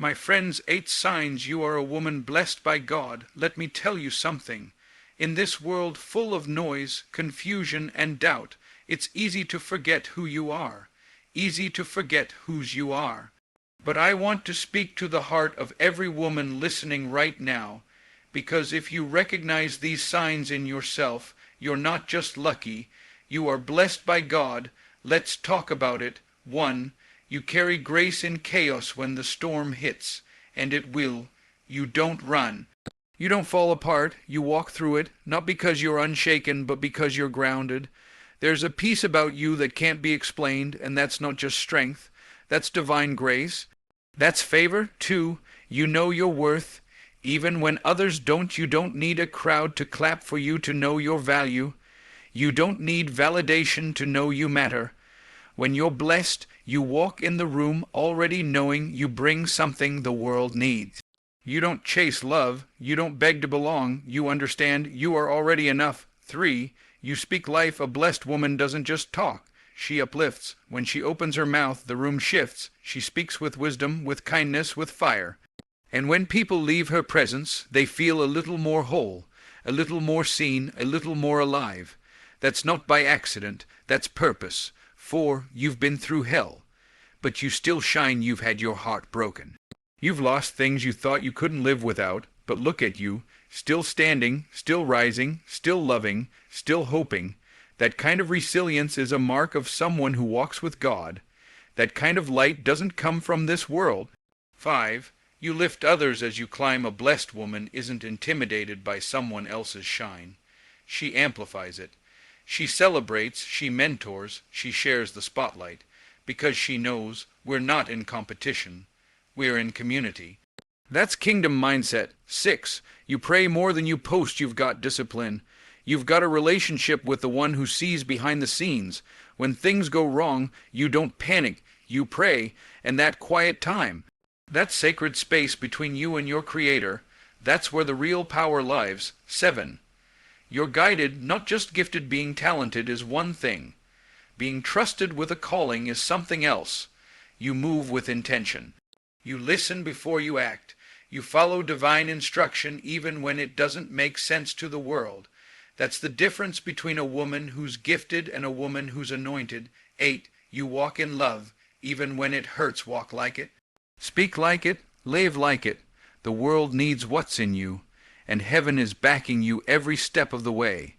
My friends, 8 signs you are a woman blessed by God. Let me tell you something. In this world full of noise, confusion, and doubt, it's easy to forget who you are. Easy to forget whose you are. But I want to speak to the heart of every woman listening right now, because if you recognize these signs in yourself, you're not just lucky, you are blessed by God. Let's talk about it. 1. You carry grace in chaos when the storm hits, and it will. You don't run. You don't fall apart. You walk through it, not because you're unshaken, but because you're grounded. There's a peace about you that can't be explained, and that's not just strength. That's divine grace. That's favor. 2. You know your worth. Even when others don't, you don't need a crowd to clap for you to know your value. You don't need validation to know you matter. When you're blessed, you walk in the room already knowing you bring something the world needs. You don't chase love. You don't beg to belong. You understand you are already enough. 3. You speak life. A blessed woman doesn't just talk. She uplifts. When she opens her mouth, the room shifts. She speaks with wisdom, with kindness, with fire. And when people leave her presence, they feel a little more whole, a little more seen, a little more alive. That's not by accident. That's purpose. 4. You've been through hell, but you still shine. You've had your heart broken. You've lost things you thought you couldn't live without, but look at you, still standing, still rising, still loving, still hoping. That kind of resilience is a mark of someone who walks with God. That kind of light doesn't come from this world. 5. You lift others as you climb. A blessed woman isn't intimidated by someone else's shine. She amplifies it. She celebrates, she mentors, she shares the spotlight, because she knows we're not in competition, we're in community. That's kingdom mindset. 6. You pray more than you post. You've got discipline. You've got a relationship with the one who sees behind the scenes. When things go wrong, you don't panic. You pray, and that quiet time, that sacred space between you and your Creator, that's where the real power lies. 7. You're guided, not just gifted. Being talented is one thing. Being trusted with a calling is something else. You move with intention. You listen before you act. You follow divine instruction even when it doesn't make sense to the world. That's the difference between a woman who's gifted and a woman who's anointed. 8. You walk in love, even when it hurts. Walk like it. Speak like it. Live like it. The world needs what's in you, and heaven is backing you every step of the way.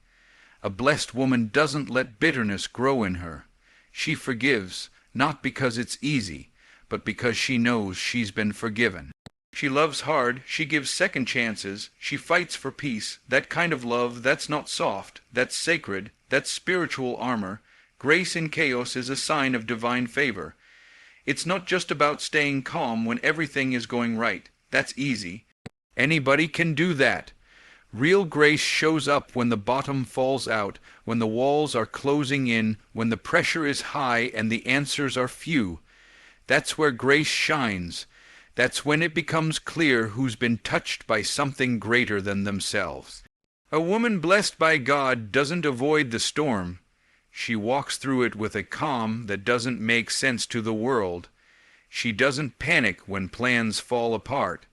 A blessed woman doesn't let bitterness grow in her. She forgives, not because it's easy, but because she knows she's been forgiven. She loves hard. She gives second chances. She fights for peace. That kind of love, that's not soft. That's sacred. That's spiritual armor. Grace in chaos is a sign of divine favor. It's not just about staying calm when everything is going right. That's easy. Anybody can do that. Real grace shows up when the bottom falls out, when the walls are closing in, when the pressure is high and the answers are few. That's where grace shines. That's when it becomes clear who's been touched by something greater than themselves. A woman blessed by God doesn't avoid the storm. She walks through it with a calm that doesn't make sense to the world. She doesn't panic when plans fall apart.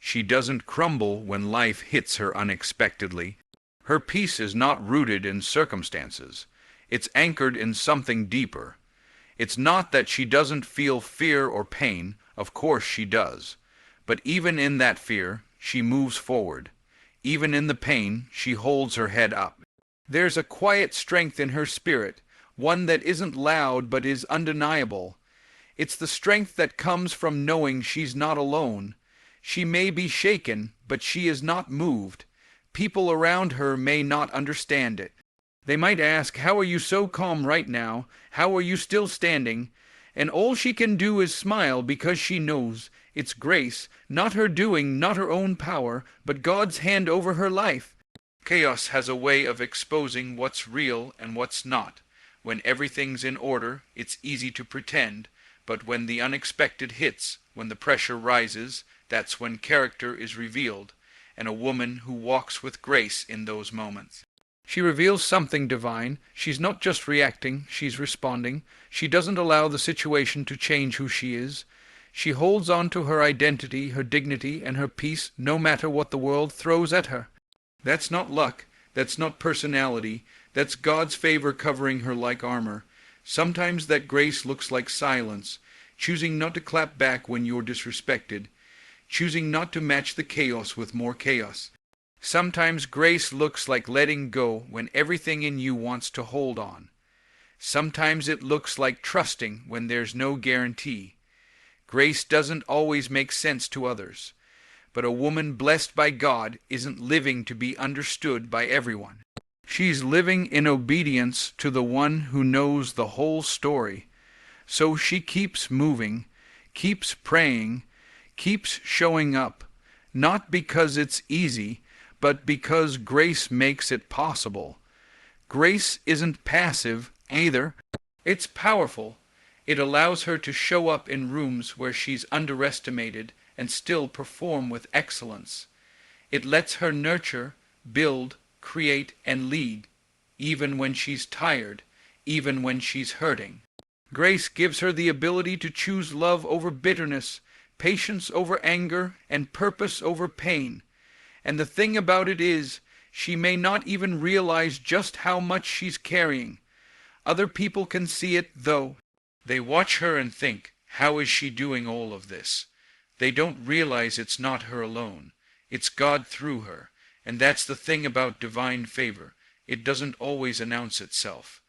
She doesn't crumble when life hits her unexpectedly. Her peace is not rooted in circumstances. It's anchored in something deeper. It's not that she doesn't feel fear or pain. Of course she does. But even in that fear, she moves forward. Even in the pain, she holds her head up. There's a quiet strength in her spirit, one that isn't loud but is undeniable. It's the strength that comes from knowing she's not alone. She may be shaken, but she is not moved. People around her may not understand it. They might ask, "How are you so calm right now? How are you still standing?" And all she can do is smile because she knows it's grace, not her doing, not her own power, but God's hand over her life. Chaos has a way of exposing what's real and what's not. When everything's in order, it's easy to pretend, but when the unexpected hits, when the pressure rises, that's when character is revealed, and a woman who walks with grace in those moments. She reveals something divine. She's not just reacting, she's responding. She doesn't allow the situation to change who she is. She holds on to her identity, her dignity, and her peace no matter what the world throws at her. That's not luck. That's not personality. That's God's favor covering her like armor. Sometimes that grace looks like silence, choosing not to clap back when you're disrespected, choosing not to match the chaos with more chaos. Sometimes grace looks like letting go when everything in you wants to hold on. Sometimes it looks like trusting when there's no guarantee. Grace doesn't always make sense to others, but a woman blessed by God isn't living to be understood by everyone. She's living in obedience to the one who knows the whole story. So she keeps moving, keeps praying, keeps showing up, not because it's easy, but because grace makes it possible. Grace isn't passive either. It's powerful. It allows her to show up in rooms where she's underestimated and still perform with excellence. It lets her nurture, build, create, and lead, even when she's tired, even when she's hurting. Grace gives her the ability to choose love over bitterness, patience over anger, and purpose over pain. And the thing about it is, she may not even realize just how much she's carrying. Other people can see it, though. They watch her and think, how is she doing all of this? They don't realize it's not her alone. It's God through her. And that's the thing about divine favor. It doesn't always announce itself.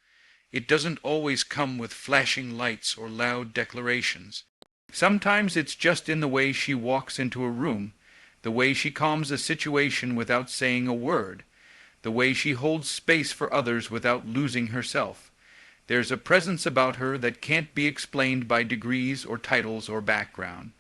It doesn't always come with flashing lights or loud declarations. Sometimes it's just in the way she walks into a room, the way she calms a situation without saying a word, the way she holds space for others without losing herself. There's a presence about her that can't be explained by degrees or titles or background.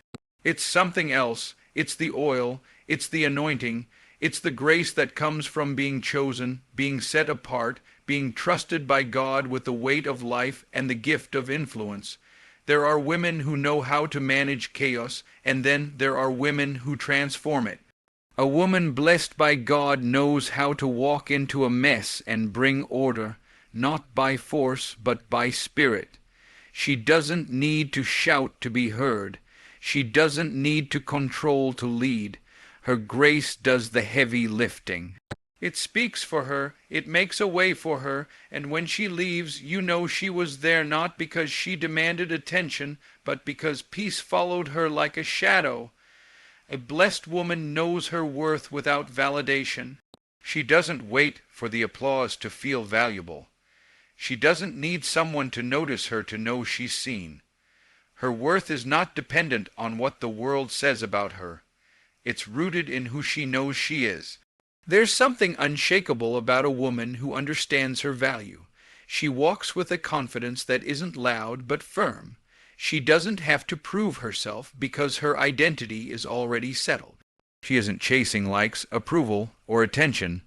It's something else. It's the oil. It's the anointing. It's the grace that comes from being chosen, being set apart, being trusted by God with the weight of life and the gift of influence. There are women who know how to manage chaos, and then there are women who transform it. A woman blessed by God knows how to walk into a mess and bring order, not by force but by spirit. She doesn't need to shout to be heard. She doesn't need to control to lead. Her grace does the heavy lifting. It speaks for her, it makes a way for her, and when she leaves, you know she was there not because she demanded attention, but because peace followed her like a shadow. A blessed woman knows her worth without validation. She doesn't wait for the applause to feel valuable. She doesn't need someone to notice her to know she's seen. Her worth is not dependent on what the world says about her. It's rooted in who she knows she is. There's something unshakable about a woman who understands her value. She walks with a confidence that isn't loud but firm. She doesn't have to prove herself because her identity is already settled. She isn't chasing likes, approval, or attention.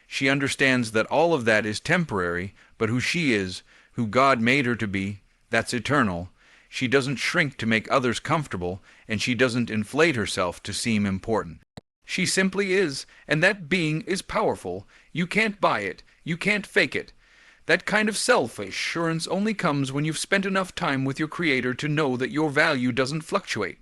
She understands that all of that is temporary, but who she is, who God made her to be, that's eternal. She doesn't shrink to make others comfortable, and she doesn't inflate herself to seem important. She simply is, and that being is powerful. You can't buy it. You can't fake it. That kind of self-assurance only comes when you've spent enough time with your Creator to know that your value doesn't fluctuate.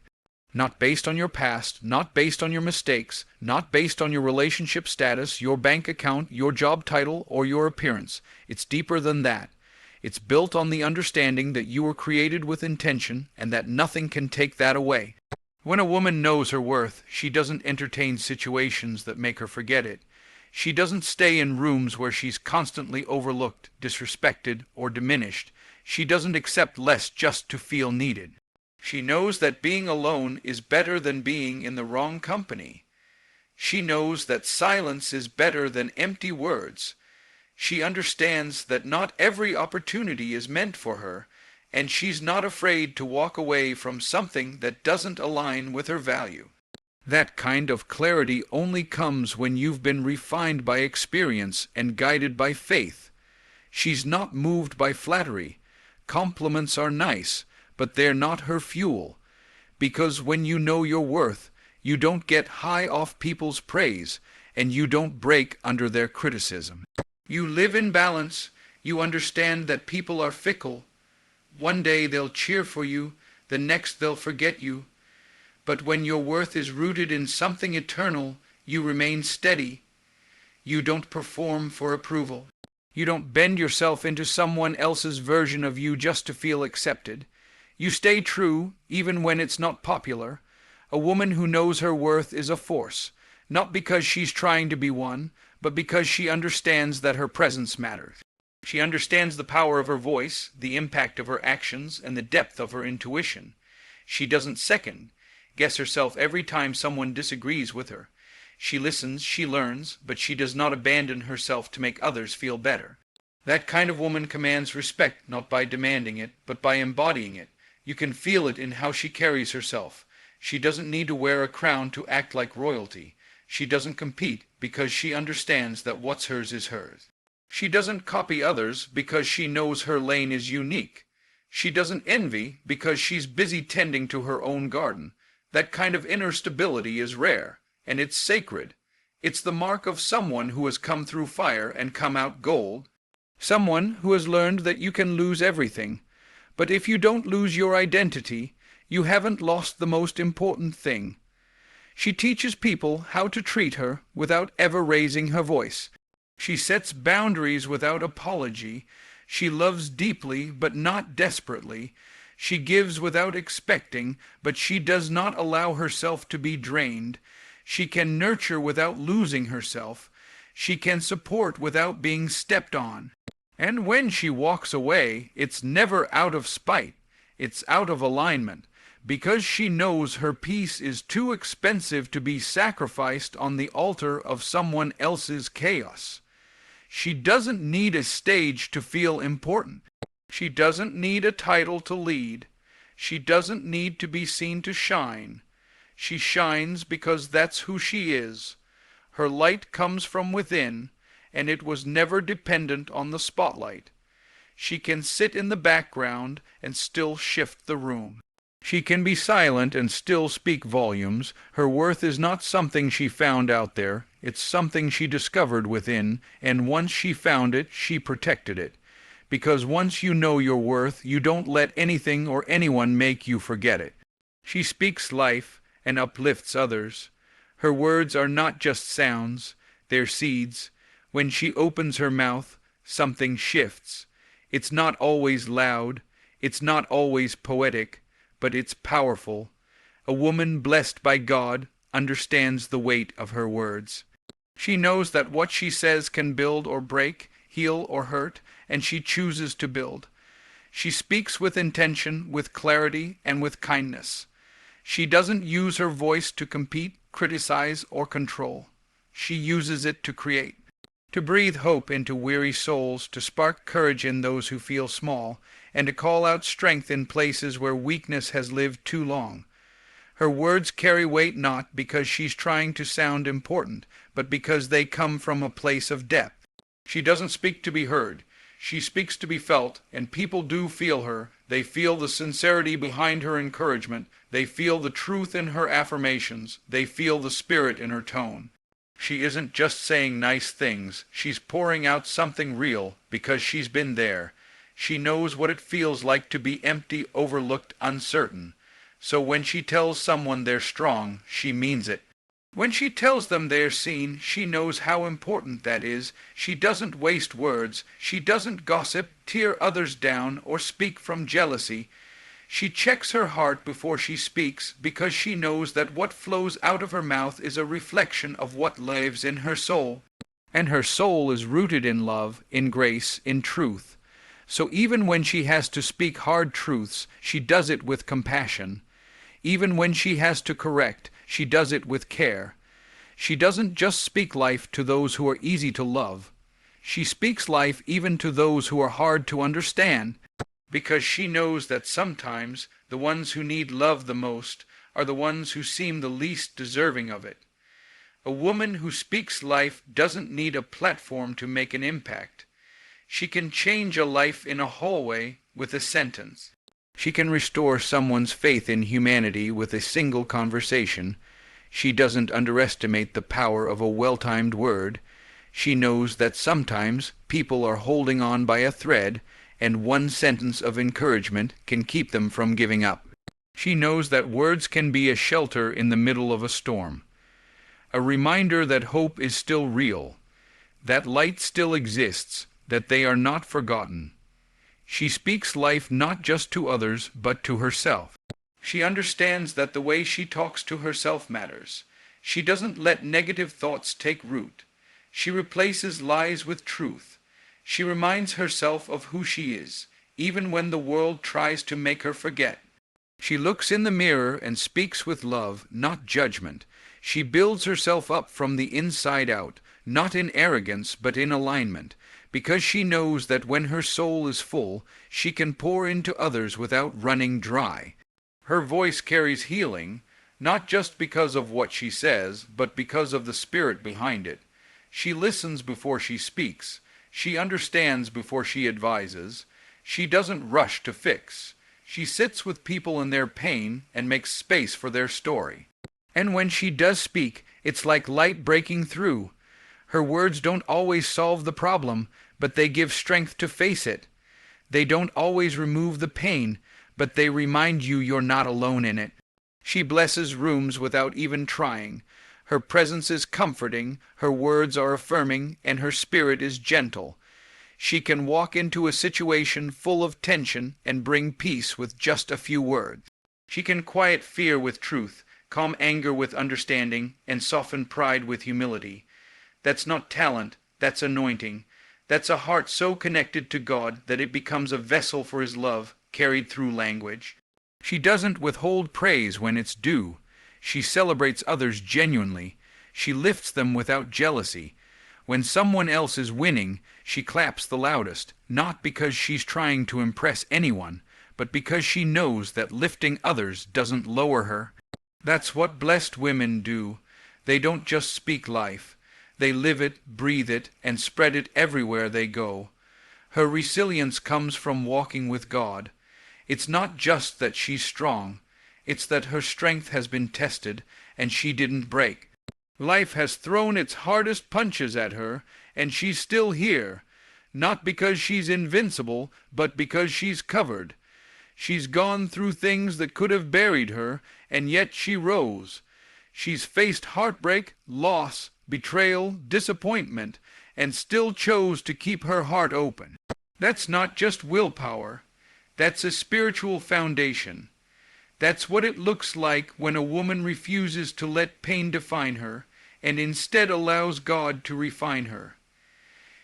Not based on your past, not based on your mistakes, not based on your relationship status, your bank account, your job title, or your appearance. It's deeper than that. It's built on the understanding that you were created with intention and that nothing can take that away. When a woman knows her worth, she doesn't entertain situations that make her forget it. She doesn't stay in rooms where she's constantly overlooked, disrespected, or diminished. She doesn't accept less just to feel needed. She knows that being alone is better than being in the wrong company. She knows that silence is better than empty words. She understands that not every opportunity is meant for her, and she's not afraid to walk away from something that doesn't align with her value. That kind of clarity only comes when you've been refined by experience and guided by faith. She's not moved by flattery. Compliments are nice, but they're not her fuel. Because when you know your worth, you don't get high off people's praise, and you don't break under their criticism. You live in balance. You understand that people are fickle. One day they'll cheer for you, the next they'll forget you. But when your worth is rooted in something eternal, you remain steady. You don't perform for approval. You don't bend yourself into someone else's version of you just to feel accepted. You stay true, even when it's not popular. A woman who knows her worth is a force, not because she's trying to be one, but because she understands that her presence matters. She understands the power of her voice, the impact of her actions, and the depth of her intuition. She doesn't second-guess herself every time someone disagrees with her. She listens, she learns, but she does not abandon herself to make others feel better. That kind of woman commands respect not by demanding it, but by embodying it. You can feel it in how she carries herself. She doesn't need to wear a crown to act like royalty. She doesn't compete because she understands that what's hers is hers. She doesn't copy others because she knows her lane is unique. She doesn't envy because she's busy tending to her own garden. That kind of inner stability is rare, and it's sacred. It's the mark of someone who has come through fire and come out gold. Someone who has learned that you can lose everything. But if you don't lose your identity, you haven't lost the most important thing. She teaches people how to treat her without ever raising her voice. She sets boundaries without apology. She loves deeply but not desperately. She gives without expecting, but she does not allow herself to be drained. She can nurture without losing herself. She can support without being stepped on. And when she walks away, it's never out of spite. It's out of alignment, because she knows her peace is too expensive to be sacrificed on the altar of someone else's chaos. She doesn't need a stage to feel important. She doesn't need a title to lead. She doesn't need to be seen to shine. She shines because that's who she is. Her light comes from within, and it was never dependent on the spotlight. She can sit in the background and still shift the room. She can be silent and still speak volumes. Her worth is not something she found out there. It's something she discovered within, and once she found it, she protected it. Because once you know your worth, you don't let anything or anyone make you forget it. She speaks life and uplifts others. Her words are not just sounds, they're seeds. When she opens her mouth, something shifts. It's not always loud, it's not always poetic, but it's powerful. A woman blessed by God understands the weight of her words. She knows that what she says can build or break, heal or hurt, and she chooses to build. She speaks with intention, with clarity, and with kindness. She doesn't use her voice to compete, criticize, or control. She uses it to create, to breathe hope into weary souls, to spark courage in those who feel small, and to call out strength in places where weakness has lived too long. Her words carry weight not because she's trying to sound important, but because they come from a place of depth. She doesn't speak to be heard. She speaks to be felt, and people do feel her. They feel the sincerity behind her encouragement. They feel the truth in her affirmations. They feel the spirit in her tone. She isn't just saying nice things. She's pouring out something real because she's been there. She knows what it feels like to be empty, overlooked, uncertain. So when she tells someone they're strong, she means it. When she tells them they're seen, she knows how important that is. She doesn't waste words. She doesn't gossip, tear others down, or speak from jealousy. She checks her heart before she speaks because she knows that what flows out of her mouth is a reflection of what lives in her soul. And her soul is rooted in love, in grace, in truth. So even when she has to speak hard truths, she does it with compassion. Even when she has to correct, she does it with care. She doesn't just speak life to those who are easy to love. She speaks life even to those who are hard to understand, because she knows that sometimes the ones who need love the most are the ones who seem the least deserving of it. A woman who speaks life doesn't need a platform to make an impact. She can change a life in a hallway with a sentence. She can restore someone's faith in humanity with a single conversation. She doesn't underestimate the power of a well-timed word. She knows that sometimes people are holding on by a thread, and one sentence of encouragement can keep them from giving up. She knows that words can be a shelter in the middle of a storm, a reminder that hope is still real, that light still exists, that they are not forgotten. She speaks life not just to others, but to herself. She understands that the way she talks to herself matters. She doesn't let negative thoughts take root. She replaces lies with truth. She reminds herself of who she is, even when the world tries to make her forget. She looks in the mirror and speaks with love, not judgment. She builds herself up from the inside out, not in arrogance, but in alignment, because she knows that when her soul is full, she can pour into others without running dry. Her voice carries healing, not just because of what she says, but because of the spirit behind it. She listens before she speaks. She understands before she advises. She doesn't rush to fix. She sits with people in their pain and makes space for their story. And when she does speak, it's like light breaking through. Her words don't always solve the problem, but they give strength to face it. They don't always remove the pain, but they remind you you're not alone in it. She blesses rooms without even trying. Her presence is comforting, her words are affirming, and her spirit is gentle. She can walk into a situation full of tension and bring peace with just a few words. She can quiet fear with truth, calm anger with understanding, and soften pride with humility. That's not talent, that's anointing. That's a heart so connected to God that it becomes a vessel for His love, carried through language. She doesn't withhold praise when it's due. She celebrates others genuinely. She lifts them without jealousy. When someone else is winning, she claps the loudest, not because she's trying to impress anyone, but because she knows that lifting others doesn't lower her. That's what blessed women do. They don't just speak life. They live it, breathe it, and spread it everywhere they go. Her resilience comes from walking with God. It's not just that she's strong. It's that her strength has been tested, and she didn't break. Life has thrown its hardest punches at her, and she's still here, not because she's invincible, but because she's covered. She's gone through things that could have buried her, and yet she rose. She's faced heartbreak, loss, betrayal, disappointment, and still chose to keep her heart open. That's not just willpower. That's a spiritual foundation. That's what it looks like when a woman refuses to let pain define her, and instead allows God to refine her.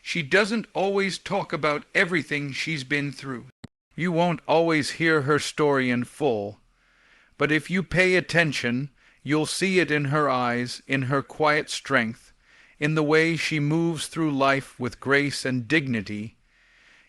She doesn't always talk about everything she's been through. You won't always hear her story in full, but if you pay attention, you'll see it in her eyes, in her quiet strength, in the way she moves through life with grace and dignity.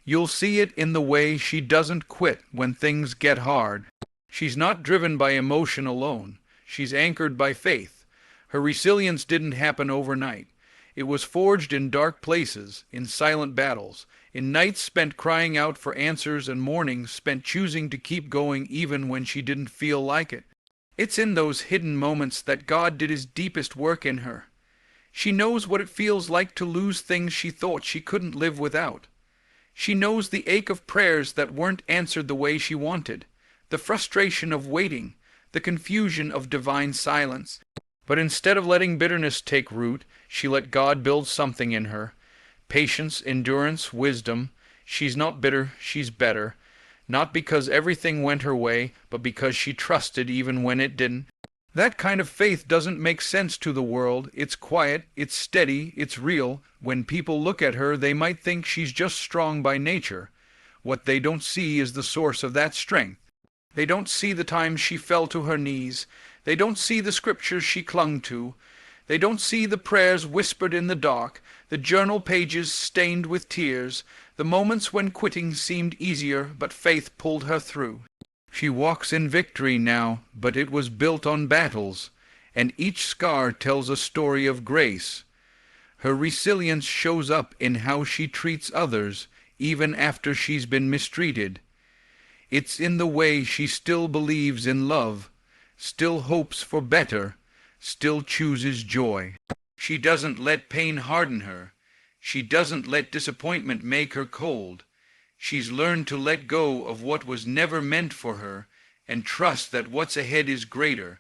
You'll see it in the way she doesn't quit when things get hard. She's not driven by emotion alone. She's anchored by faith. Her resilience didn't happen overnight. It was forged in dark places, in silent battles, in nights spent crying out for answers and mornings spent choosing to keep going even when she didn't feel like it. It's in those hidden moments that God did His deepest work in her. She knows what it feels like to lose things she thought she couldn't live without. She knows the ache of prayers that weren't answered the way she wanted, the frustration of waiting, the confusion of divine silence. But instead of letting bitterness take root, she let God build something in her. Patience, endurance, wisdom. She's not bitter, she's better. Not because everything went her way, but because she trusted even when it didn't. That kind of faith doesn't make sense to the world. It's quiet, it's steady, it's real. When people look at her, they might think she's just strong by nature. What they don't see is the source of that strength. They don't see the times she fell to her knees. They don't see the scriptures she clung to. They don't see the prayers whispered in the dark, the journal pages stained with tears, the moments when quitting seemed easier, but faith pulled her through. She walks in victory now, but it was built on battles, and each scar tells a story of grace. Her resilience shows up in how she treats others, even after she's been mistreated. It's in the way she still believes in love, still hopes for better, still chooses joy. She doesn't let pain harden her. She doesn't let disappointment make her cold. She's learned to let go of what was never meant for her and trust that what's ahead is greater,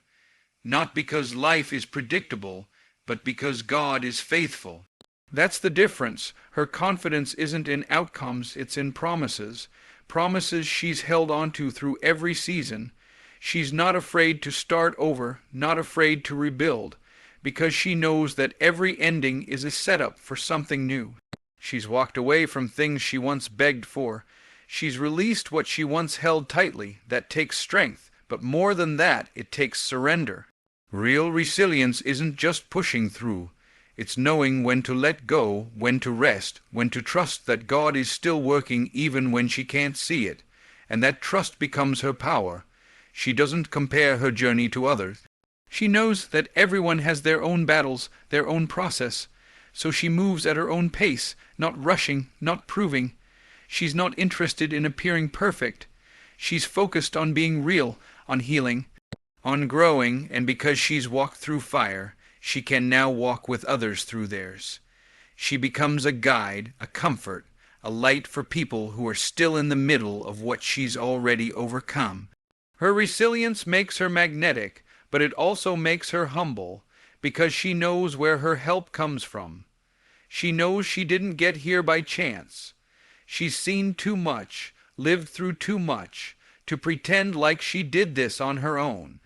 not because life is predictable, but because God is faithful. That's the difference. Her confidence isn't in outcomes, it's in promises. Promises she's held onto through every season. She's not afraid to start over, not afraid to rebuild, because she knows that every ending is a setup for something new. She's walked away from things she once begged for. She's released what she once held tightly. That takes strength, but more than that, it takes surrender. Real resilience isn't just pushing through. It's knowing when to let go, when to rest, when to trust that God is still working even when she can't see it. And that trust becomes her power. She doesn't compare her journey to others. She knows that everyone has their own battles, their own process. So she moves at her own pace, not rushing, not proving. She's not interested in appearing perfect. She's focused on being real, on healing, on growing, and because she's walked through fire, she can now walk with others through theirs. She becomes a guide, a comfort, a light for people who are still in the middle of what she's already overcome. Her resilience makes her magnetic, but it also makes her humble, because she knows where her help comes from. She knows she didn't get here by chance. She's seen too much, lived through too much, to pretend like she did this on her own.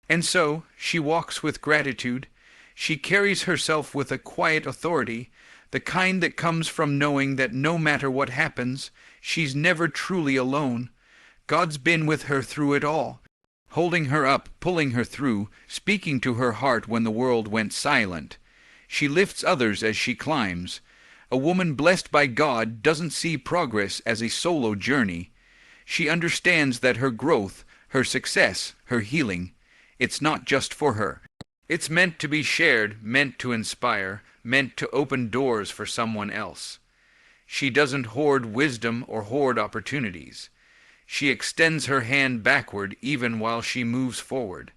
And so, she walks with gratitude. She carries herself with a quiet authority, the kind that comes from knowing that no matter what happens, she's never truly alone. God's been with her through it all, holding her up, pulling her through, speaking to her heart when the world went silent. She lifts others as she climbs. A woman blessed by God doesn't see progress as a solo journey. She understands that her growth, her success, her healing, it's not just for her. It's meant to be shared, meant to inspire, meant to open doors for someone else. She doesn't hoard wisdom or hoard opportunities. She extends her hand backward even while she moves forward.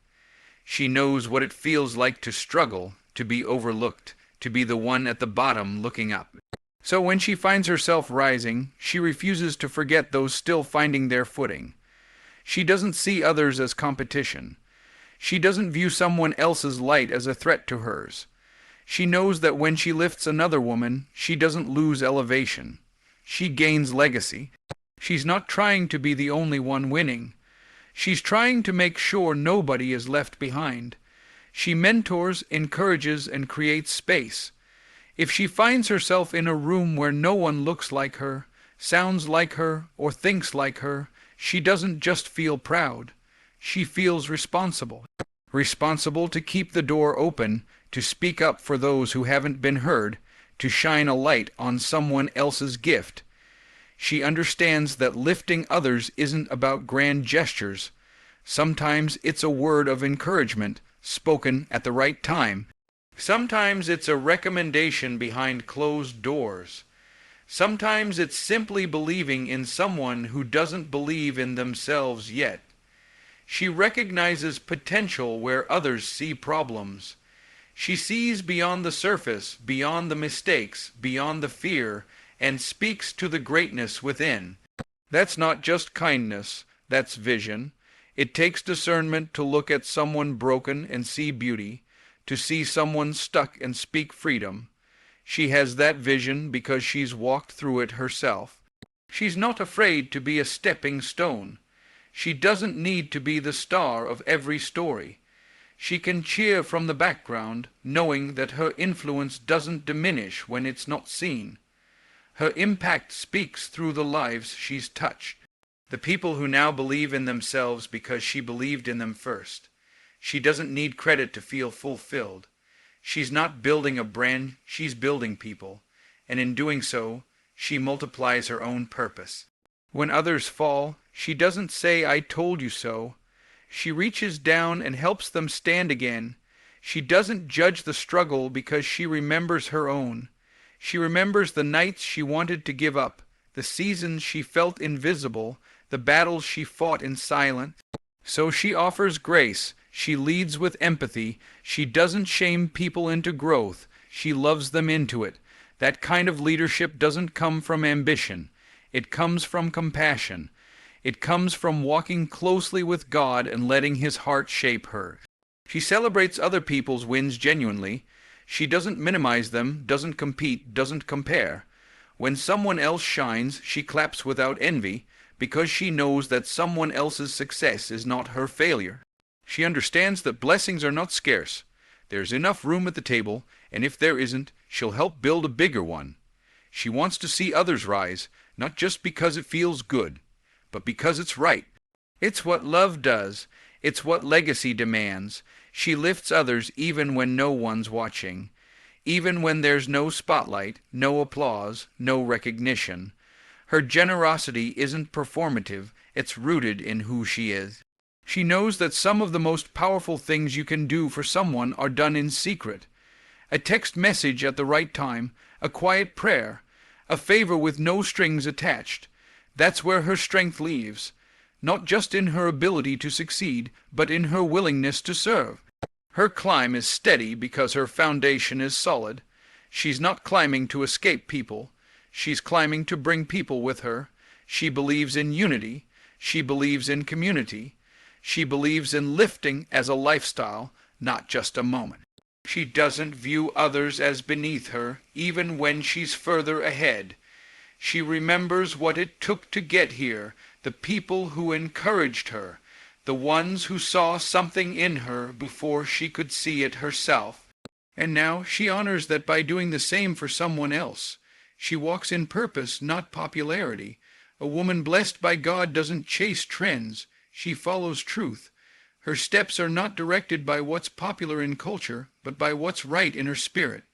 She knows what it feels like to struggle, to be overlooked, to be the one at the bottom looking up. So when she finds herself rising, she refuses to forget those still finding their footing. She doesn't see others as competition. She doesn't view someone else's light as a threat to hers. She knows that when she lifts another woman, she doesn't lose elevation. She gains legacy. She's not trying to be the only one winning. She's trying to make sure nobody is left behind. She mentors, encourages, and creates space. If she finds herself in a room where no one looks like her, sounds like her, or thinks like her, she doesn't just feel proud. She feels responsible. Responsible to keep the door open, to speak up for those who haven't been heard, to shine a light on someone else's gift. She understands that lifting others isn't about grand gestures. Sometimes it's a word of encouragement, spoken at the right time. Sometimes it's a recommendation behind closed doors. Sometimes it's simply believing in someone who doesn't believe in themselves yet. She recognizes potential where others see problems. She sees beyond the surface, beyond the mistakes, beyond the fear, and speaks to the greatness within. That's not just kindness, that's vision. It takes discernment to look at someone broken and see beauty, to see someone stuck and speak freedom. She has that vision because she's walked through it herself. She's not afraid to be a stepping stone. She doesn't need to be the star of every story. She can cheer from the background, knowing that her influence doesn't diminish when it's not seen. Her impact speaks through the lives she's touched. The people who now believe in themselves because she believed in them first. She doesn't need credit to feel fulfilled. She's not building a brand, she's building people. And in doing so, she multiplies her own purpose. When others fall, she doesn't say, "I told you so." She reaches down and helps them stand again. She doesn't judge the struggle because she remembers her own. She remembers the nights she wanted to give up, the seasons she felt invisible, the battles she fought in silence. So she offers grace. She leads with empathy. She doesn't shame people into growth. She loves them into it. That kind of leadership doesn't come from ambition. It comes from compassion. It comes from walking closely with God and letting His heart shape her. She celebrates other people's wins genuinely. She doesn't minimize them, doesn't compete, doesn't compare. When someone else shines, she claps without envy, because she knows that someone else's success is not her failure. She understands that blessings are not scarce. There's enough room at the table, and if there isn't, she'll help build a bigger one. She wants to see others rise, not just because it feels good, but because it's right. It's what love does. It's what legacy demands. She lifts others even when no one's watching, even when there's no spotlight, no applause, no recognition. Her generosity isn't performative, it's rooted in who she is. She knows that some of the most powerful things you can do for someone are done in secret. A text message at the right time, a quiet prayer, a favor with no strings attached. That's where her strength lives, not just in her ability to succeed, but in her willingness to serve. Her climb is steady because her foundation is solid. She's not climbing to escape people. She's climbing to bring people with her. She believes in unity. She believes in community. She believes in lifting as a lifestyle, not just a moment. She doesn't view others as beneath her, even when she's further ahead. She remembers what it took to get here, the people who encouraged her, the ones who saw something in her before she could see it herself. And now she honors that by doing the same for someone else. She walks in purpose, not popularity. A woman blessed by God doesn't chase trends. She follows truth. Her steps are not directed by what's popular in culture, but by what's right in her spirit.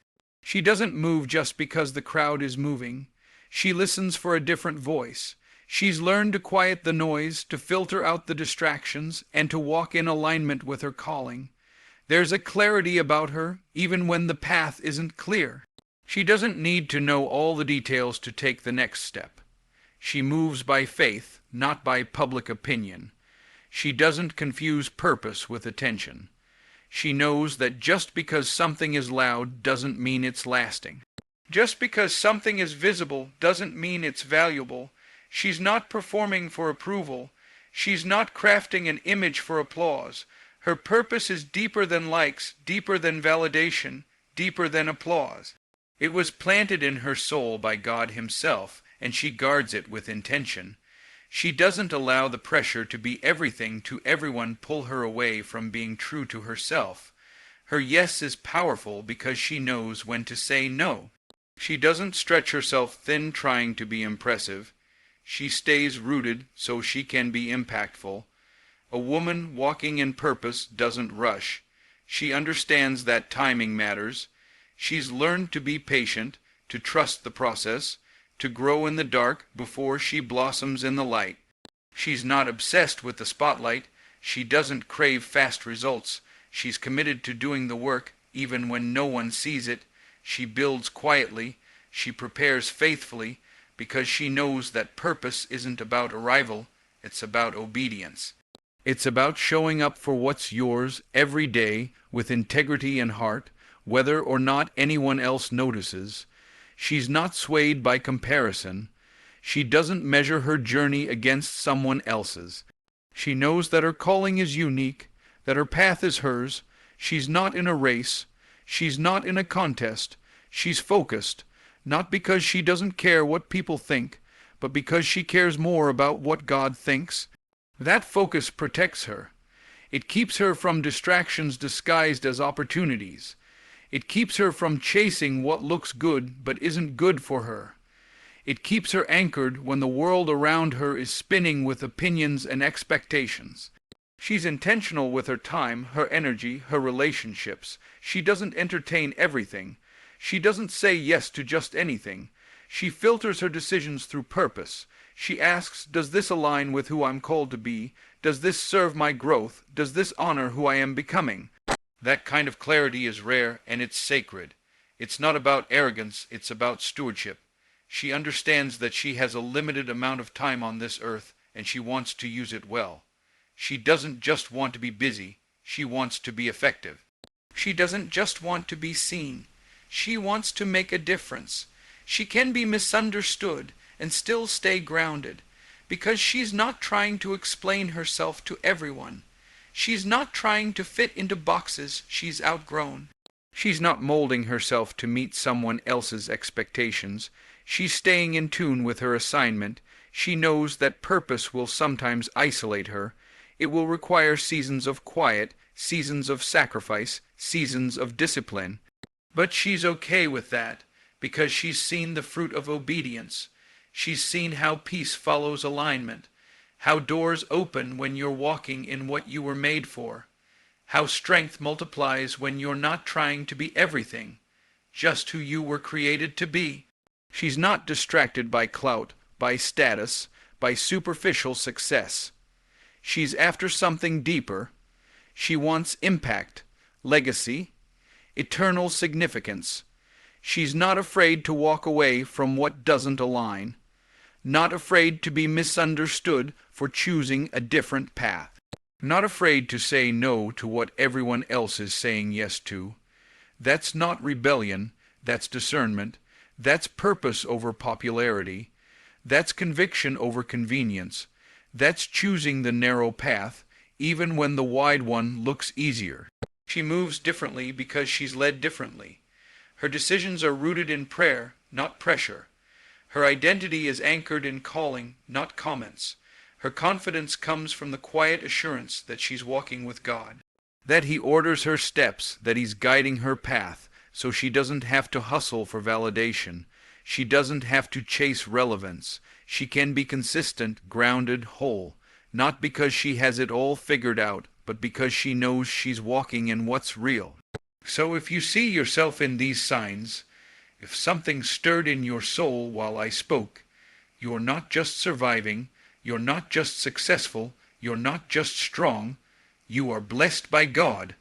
She doesn't move just because the crowd is moving. She listens for a different voice. She's learned to quiet the noise, to filter out the distractions, and to walk in alignment with her calling. There's a clarity about her, even when the path isn't clear. She doesn't need to know all the details to take the next step. She moves by faith, not by public opinion. She doesn't confuse purpose with attention. She knows that just because something is loud doesn't mean it's lasting. Just because something is visible doesn't mean it's valuable. She's not performing for approval. She's not crafting an image for applause. Her purpose is deeper than likes, deeper than validation, deeper than applause. It was planted in her soul by God Himself, and she guards it with intention. She doesn't allow the pressure to be everything to everyone pull her away from being true to herself. Her yes is powerful because she knows when to say no. She doesn't stretch herself thin trying to be impressive. She stays rooted so she can be impactful. A woman walking in purpose doesn't rush. She understands that timing matters. She's learned to be patient, to trust the process, to grow in the dark before she blossoms in the light. She's not obsessed with the spotlight. She doesn't crave fast results. She's committed to doing the work even when no one sees it. She builds quietly. She prepares faithfully because she knows that purpose isn't about arrival. It's about obedience. It's about showing up for what's yours every day with integrity and heart, whether or not anyone else notices. She's not swayed by comparison. She doesn't measure her journey against someone else's. She knows that her calling is unique, that her path is hers. She's not in a race. She's not in a contest. She's focused, not because she doesn't care what people think, but because she cares more about what God thinks. That focus protects her. It keeps her from distractions disguised as opportunities. It keeps her from chasing what looks good but isn't good for her. It keeps her anchored when the world around her is spinning with opinions and expectations. She's intentional with her time, her energy, her relationships. She doesn't entertain everything. She doesn't say yes to just anything. She filters her decisions through purpose. She asks, does this align with who I'm called to be? Does this serve my growth? Does this honor who I am becoming? That kind of clarity is rare and it's sacred. It's not about arrogance, it's about stewardship. She understands that she has a limited amount of time on this earth and she wants to use it well. She doesn't just want to be busy, she wants to be effective. She doesn't just want to be seen, she wants to make a difference. She can be misunderstood and still stay grounded. because she's not trying to explain herself to everyone. She's not trying to fit into boxes she's outgrown. She's not molding herself to meet someone else's expectations. She's staying in tune with her assignment. She knows that purpose will sometimes isolate her. It will require seasons of quiet, seasons of sacrifice, seasons of discipline. But she's okay with that, because she's seen the fruit of obedience. She's seen how peace follows alignment, how doors open when you're walking in what you were made for, how strength multiplies when you're not trying to be everything, just who you were created to be. She's not distracted by clout, by status, by superficial success. She's after something deeper. She wants impact, legacy, eternal significance. She's not afraid to walk away from what doesn't align, not afraid to be misunderstood for choosing a different path, not afraid to say no to what everyone else is saying yes to. That's not rebellion, that's discernment. That's purpose over popularity. That's conviction over convenience. That's choosing the narrow path, even when the wide one looks easier. She moves differently because she's led differently. Her decisions are rooted in prayer, not pressure. Her identity is anchored in calling, not comments. Her confidence comes from the quiet assurance that she's walking with God, that He orders her steps, that He's guiding her path, so she doesn't have to hustle for validation. She doesn't have to chase relevance. She can be consistent, grounded, whole, not because she has it all figured out, but because she knows she's walking in what's real. So if you see yourself in these signs, if something stirred in your soul while I spoke, you're not just surviving, you're not just successful, you're not just strong, you are blessed by God,